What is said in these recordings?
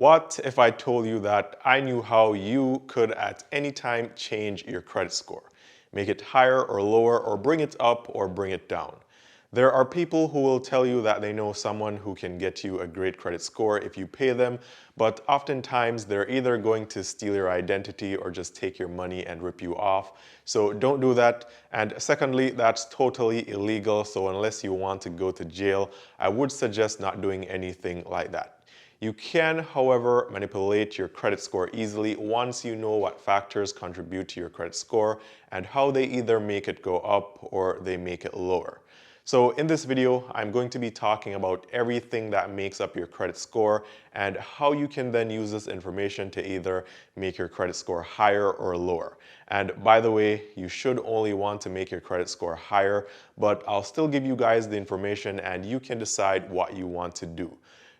What if I told you that I knew how you could at any time change your credit score? Make it higher or lower, or bring it up or bring it down. There are people who will tell you that they know someone who can get you a great credit score if you pay them, but oftentimes they're either going to steal your identity or just take your money and rip you off. So don't do that. And secondly, that's totally illegal. So unless you want to go to jail, I would suggest not doing anything like that. You can, however, manipulate your credit score easily once you know what factors contribute to your credit score and how they either make it go up or they make it lower. So in this video, I'm going to be talking about everything that makes up your credit score and how you can then use this information to either make your credit score higher or lower. And by the way, you should only want to make your credit score higher, but I'll still give you guys the information and you can decide what you want to do.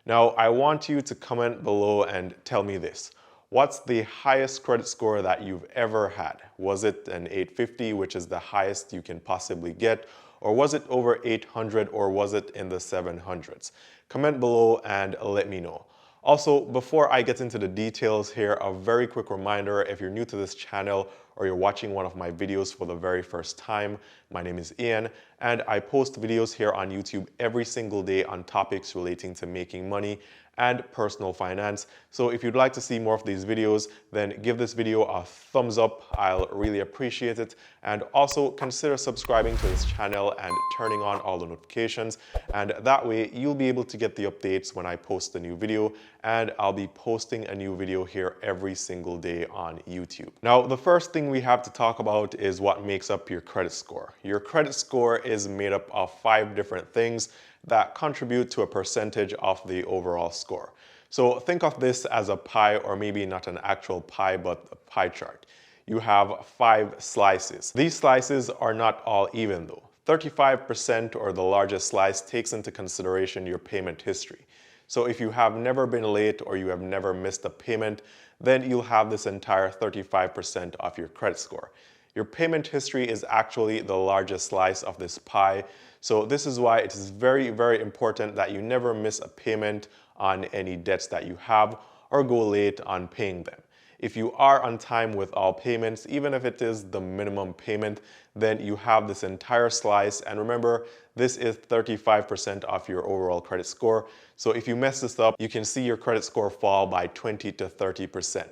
Now, I want you to comment below and tell me this. What's the highest credit score that you've ever had? Was it an 850, which is the highest you can possibly get? Or was it over 800, or was it in the 700s? Comment below and let me know. Also, before I get into the details here, a very quick reminder, if you're new to this channel or you're watching one of my videos for the very first time, my name is Ian and I post videos here on YouTube every single day on topics relating to making money and personal finance. So if you'd like to see more of these videos, then give this video a thumbs up. I'll really appreciate it. And also consider subscribing to this channel and turning on all the notifications. And that way you'll be able to get the updates when I post a new video. And I'll be posting a new video here every single day on YouTube. Now, the first thing we have to talk about is what makes up your credit score. Your credit score is made up of 5 different things that contribute to a percentage of the overall score. So think of this as a pie, or maybe not an actual pie, but a pie chart. You have 5 slices. These slices are not all even though. 35%, or the largest slice, takes into consideration your payment history. So if you have never been late or you have never missed a payment, then you'll have this entire 35% of your credit score. Your payment history is actually the largest slice of this pie. So this is why it is very, very important that you never miss a payment on any debts that you have or go late on paying them. If you are on time with all payments, even if it is the minimum payment, then you have this entire slice. And remember, this is 35% of your overall credit score. So if you mess this up, you can see your credit score fall by 20 to 30%.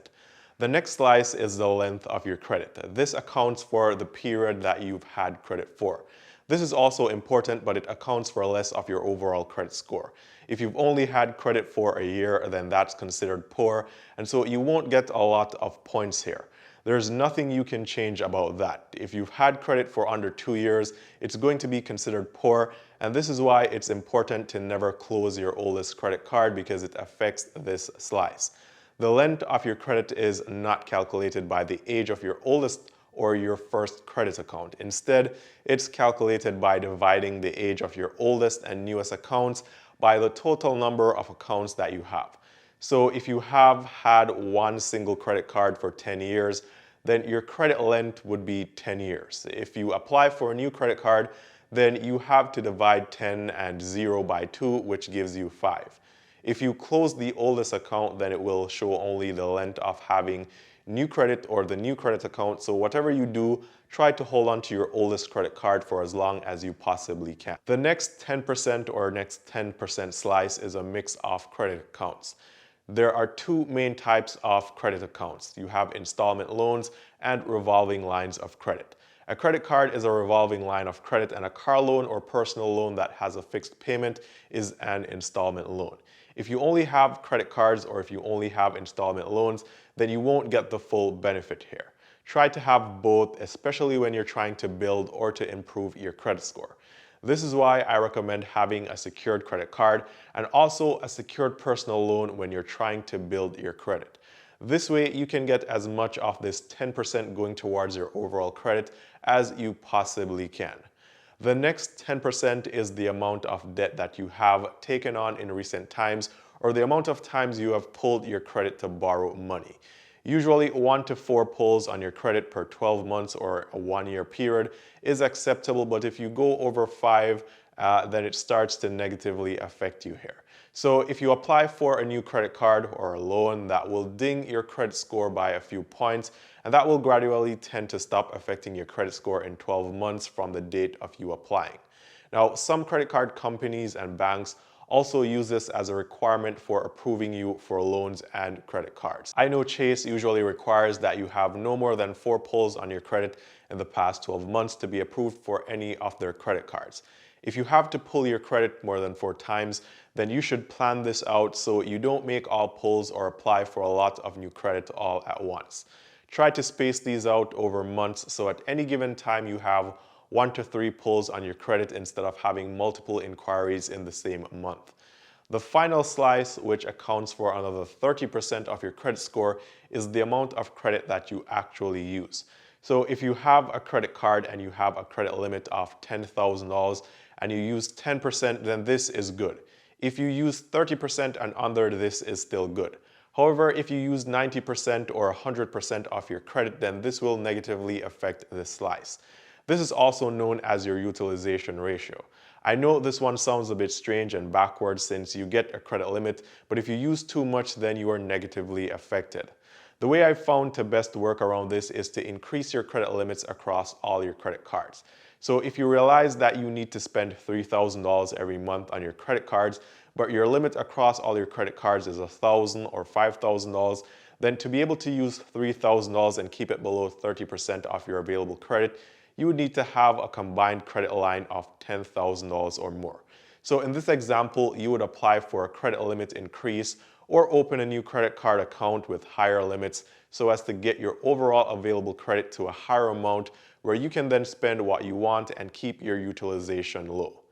The next slice is the length of your credit. This accounts for the period that you've had credit for. This is also important, but it accounts for less of your overall credit score. If you've only had credit for a year, then that's considered poor, and so you won't get a lot of points here. There's nothing you can change about that. If you've had credit for under 2 years, it's going to be considered poor, and this is why it's important to never close your oldest credit card, because it affects this slice. The length of your credit is not calculated by the age of your oldest or your first credit account. Instead, it's calculated by dividing the age of your oldest and newest accounts by the total number of accounts that you have. So if you have had one single credit card for 10 years, then your credit length would be 10 years. If you apply for a new credit card, then you have to divide 10 and 0 by 2, which gives you 5. If you close the oldest account, then it will show only the length of having new credit or the new credit account. So whatever you do, try to hold on to your oldest credit card for as long as you possibly can. The next 10% or next 10% slice is a mix of credit accounts. There are 2 main types of credit accounts. You have installment loans and revolving lines of credit. A credit card is a revolving line of credit, and a car loan or personal loan that has a fixed payment is an installment loan. If you only have credit cards or if you only have installment loans, then you won't get the full benefit here. Try to have both, especially when you're trying to build or to improve your credit score. This is why I recommend having a secured credit card and also a secured personal loan when you're trying to build your credit. This way you can get as much of this 10% going towards your overall credit as you possibly can. The next 10% is the amount of debt that you have taken on in recent times, or the amount of times you have pulled your credit to borrow money. Usually 1 to 4 pulls on your credit per 12 months or a 1-year period is acceptable, but if you go over 5, then it starts to negatively affect you here. So if you apply for a new credit card or a loan, that will ding your credit score by a few points, and that will gradually tend to stop affecting your credit score in 12 months from the date of you applying. Now, some credit card companies and banks also use this as a requirement for approving you for loans and credit cards. I know Chase usually requires that you have no more than 4 pulls on your credit in the past 12 months to be approved for any of their credit cards. If you have to pull your credit more than 4 times, then you should plan this out so you don't make all pulls or apply for a lot of new credit all at once. Try to space these out over months so at any given time you have 1 to 3 pulls on your credit instead of having multiple inquiries in the same month. The final slice, which accounts for another 30% of your credit score, is the amount of credit that you actually use. So if you have a credit card and you have a credit limit of $10,000 and you use 10%, then this is good. If you use 30% and under, this is still good. However, if you use 90% or 100% of your credit, then this will negatively affect this slice. This is also known as your utilization ratio. I know this one sounds a bit strange and backwards since you get a credit limit, but if you use too much, then you are negatively affected. The way I've found to best work around this is to increase your credit limits across all your credit cards. So if you realize that you need to spend $3,000 every month on your credit cards, but your limit across all your credit cards is $1,000 or $5,000, then to be able to use $3,000 and keep it below 30% of your available credit, you would need to have a combined credit line of $10,000 or more. So in this example, you would apply for a credit limit increase or open a new credit card account with higher limits so as to get your overall available credit to a higher amount where you can then spend what you want and keep your utilization low.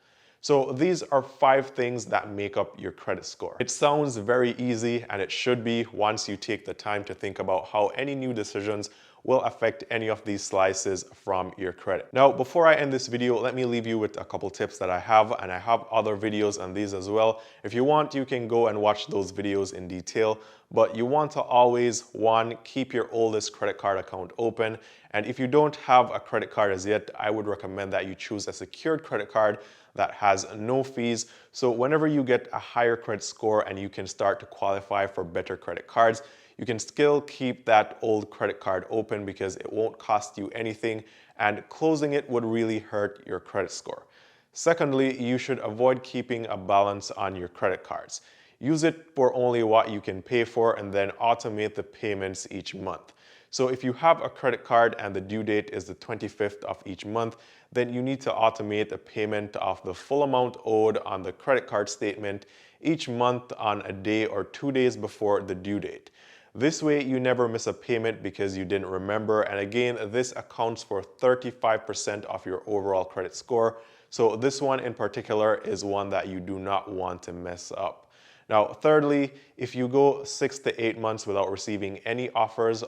So these are 5 things that make up your credit score. It sounds very easy, and it should be once you take the time to think about how any new decisions will affect any of these slices from your credit. Now, before I end this video, let me leave you with a couple tips that I have, and I have other videos on these as well. If you want, you can go and watch those videos in detail, but you want to always, 1, keep your oldest credit card account open. And if you don't have a credit card as yet, I would recommend that you choose a secured credit card that has no fees. So whenever you get a higher credit score and you can start to qualify for better credit cards, you can still keep that old credit card open because it won't cost you anything, and closing it would really hurt your credit score. Secondly, you should avoid keeping a balance on your credit cards. Use it for only what you can pay for and then automate the payments each month. So if you have a credit card and the due date is the 25th of each month, then you need to automate the payment of the full amount owed on the credit card statement each month on a day or 2 days before the due date. This way you never miss a payment because you didn't remember, and again, this accounts for 35% of your overall credit score. So this one in particular is one that you do not want to mess up. Now, thirdly, if you go 6 to 8 months without receiving any offers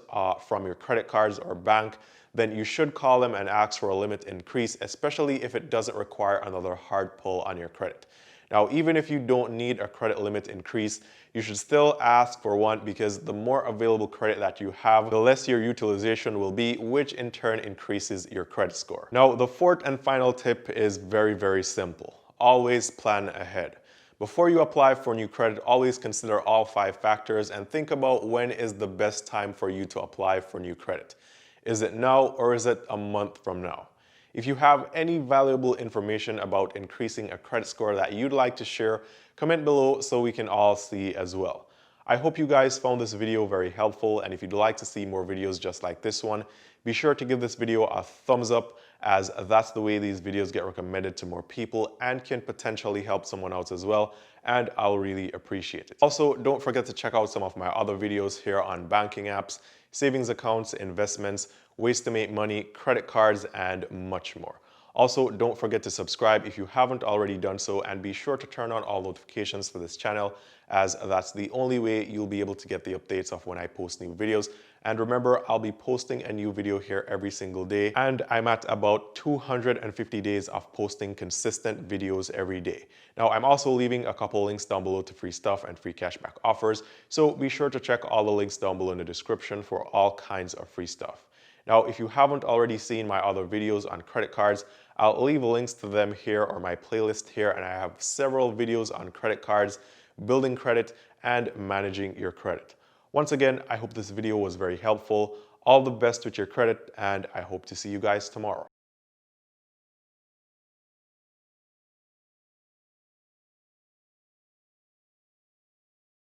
from your credit cards or bank, then you should call them and ask for a limit increase, especially if it doesn't require another hard pull on your credit. Now, even if you don't need a credit limit increase, you should still ask for one because the more available credit that you have, the less your utilization will be, which in turn increases your credit score. Now, the 4th and final tip is very, very simple. Always plan ahead. Before you apply for new credit, always consider all 5 factors and think about when is the best time for you to apply for new credit. Is it now or is it a month from now? If you have any valuable information about increasing a credit score that you'd like to share, comment below so we can all see as well. I hope you guys found this video very helpful, and if you'd like to see more videos just like this one, be sure to give this video a thumbs up, as that's the way these videos get recommended to more people and can potentially help someone else as well, and I'll really appreciate it. Also, don't forget to check out some of my other videos here on banking apps, savings accounts, investments, ways to make money, credit cards, and much more. Also, don't forget to subscribe if you haven't already done so, and be sure to turn on all notifications for this channel, as that's the only way you'll be able to get the updates of when I post new videos. And remember, I'll be posting a new video here every single day, and I'm at about 250 days of posting consistent videos every day. Now, I'm also leaving a couple links down below to free stuff and free cashback offers, so be sure to check all the links down below in the description for all kinds of free stuff. Now, if you haven't already seen my other videos on credit cards, I'll leave links to them here or my playlist here, and I have several videos on credit cards, building credit, and managing your credit. Once again, I hope this video was very helpful. All the best with your credit, and I hope to see you guys tomorrow.